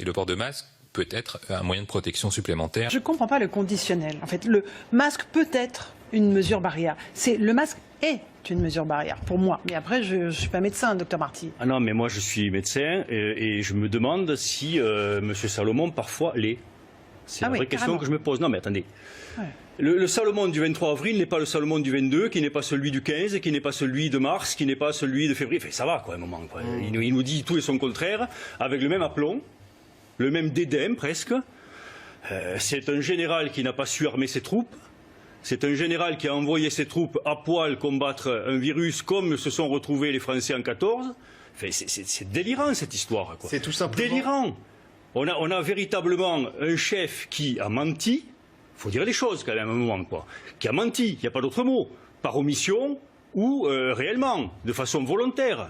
Et le port de masque peut être un moyen de protection supplémentaire. Je ne comprends pas le conditionnel. En fait, le masque peut être une mesure barrière. Le masque est une mesure barrière, pour moi. Mais après, je ne suis pas médecin, docteur Marty. Ah non, mais moi, je suis médecin et je me demande si M. Salomon, parfois, l'est. C'est la vraie question que je me pose. Non, mais attendez. Ouais. Le Salomon du 23 avril n'est pas le Salomon du 22, qui n'est pas celui du 15, qui n'est pas celui de mars, qui n'est pas celui de février. Enfin, ça va, quoi, à un moment. Quoi. Il nous dit tout et son contraire, avec le même aplomb, le même dédain, presque. C'est un général qui n'a pas su armer ses troupes. C'est un général qui a envoyé ses troupes à poil combattre un virus comme se sont retrouvés les Français en 14. Enfin, c'est délirant, cette histoire. C'est tout simplement délirant. On a véritablement un chef qui a menti. Il faut dire les choses quand même à un moment, quoi. Qui a menti, il n'y a pas d'autre mot. Par omission ou réellement, de façon volontaire.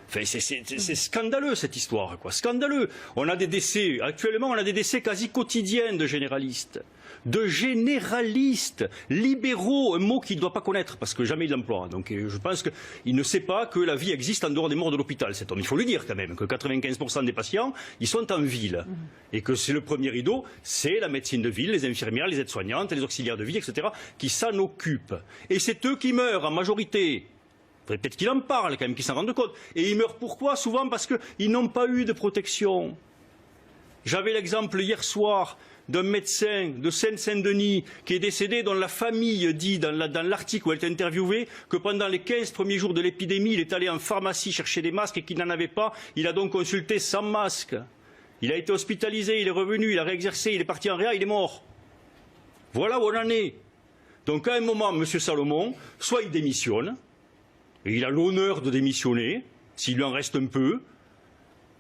Enfin, c'est scandaleux cette histoire, quoi. Scandaleux. On a des décès, actuellement on a des décès quasi quotidiens de généralistes. De généralistes, libéraux, un mot qu'il ne doit pas connaître, parce que jamais il l'emploie. Donc je pense qu'il ne sait pas que la vie existe en dehors des morts de l'hôpital, cet homme. Il faut lui dire quand même que 95% des patients, ils sont en ville. Et que c'est le premier rideau, c'est la médecine de ville, les infirmières, les aides-soignantes, les auxiliaires de vie, etc., qui s'en occupent. Et c'est eux qui meurent en majorité. Peut-être qu'il en parle quand même, qu'il s'en rende compte. Et ils meurent pourquoi? Souvent parce qu'ils n'ont pas eu de protection. J'avais l'exemple hier soir d'un médecin de Seine-Saint-Denis qui est décédé, dont la famille dit dans l'article où elle est interviewée que pendant les 15 premiers jours de l'épidémie, il est allé en pharmacie chercher des masques et qu'il n'en avait pas. Il a donc consulté sans masque. Il a été hospitalisé, il est revenu, il a réexercé, il est parti en réa, il est mort. Voilà où on en est. Donc à un moment, M. Salomon, soit il démissionne, et il a l'honneur de démissionner, s'il lui en reste un peu,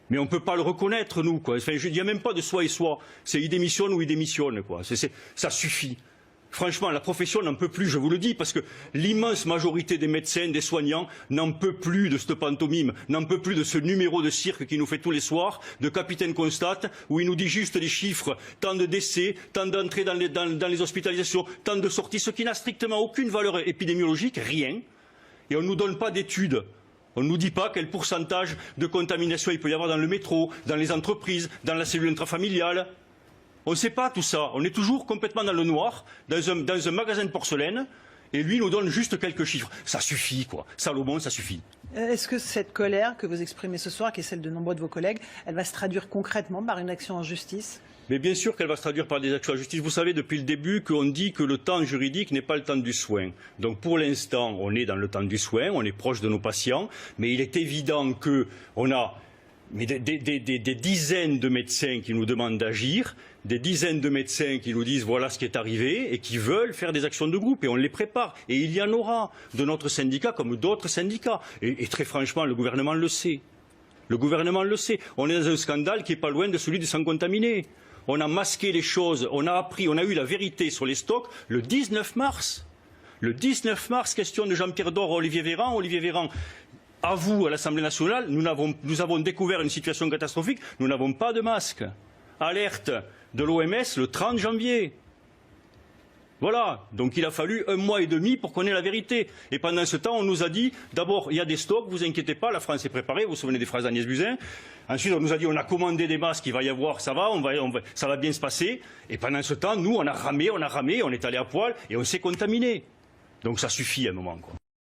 mais on ne peut pas le reconnaître, nous. Quoi. Enfin, il n'y a même pas de soi et soi. C'est il démissionne ou il démissionne. Quoi. Ça suffit. Franchement, la profession n'en peut plus, je vous le dis, parce que l'immense majorité des médecins, des soignants, n'en peut plus de cette pantomime, n'en peut plus de ce numéro de cirque qu'il nous fait tous les soirs, de Capitaine Constate, où il nous dit juste des chiffres, tant de décès, tant d'entrées dans les hospitalisations, tant de sorties, ce qui n'a strictement aucune valeur épidémiologique, rien. Et on ne nous donne pas d'études. On ne nous dit pas quel pourcentage de contamination il peut y avoir dans le métro, dans les entreprises, dans la cellule intrafamiliale. On ne sait pas tout ça. On est toujours complètement dans le noir, dans un magasin de porcelaine, et lui nous donne juste quelques chiffres. Ça suffit, quoi. Salomon, ça suffit. Est-ce que cette colère que vous exprimez ce soir, qui est celle de nombreux de vos collègues, elle va se traduire concrètement par une action en justice ? Mais bien sûr qu'elle va se traduire par des actions en justice. Vous savez, depuis le début, qu'on dit que le temps juridique n'est pas le temps du soin. Donc pour l'instant, on est dans le temps du soin, on est proche de nos patients, mais il est évident qu'on a des dizaines de médecins qui nous demandent d'agir, des dizaines de médecins qui nous disent voilà ce qui est arrivé et qui veulent faire des actions de groupe et on les prépare. Et il y en aura de notre syndicat comme d'autres syndicats. Et très franchement, le gouvernement le sait. Le gouvernement le sait. On est dans un scandale qui n'est pas loin de celui du sang contaminé. On a masqué les choses, on a appris, on a eu la vérité sur les stocks le 19 mars. Le 19 mars, question de Jean-Pierre Door à Olivier Véran. Olivier Véran, à vous, à l'Assemblée nationale, nous avons découvert une situation catastrophique, nous n'avons pas de masque. Alerte de l'OMS le 30 janvier. Voilà, donc il a fallu 1 mois et demi pour qu'on ait la vérité. Et pendant ce temps, on nous a dit, d'abord, il y a des stocks, vous inquiétez pas, la France est préparée, vous vous souvenez des phrases d'Agnès Buzyn. Ensuite, on nous a dit, on a commandé des masques, il va y avoir, ça va, ça va bien se passer. Et pendant ce temps, nous, on a ramé, on est allé à poil et on s'est contaminé. Donc ça suffit à un moment, quoi.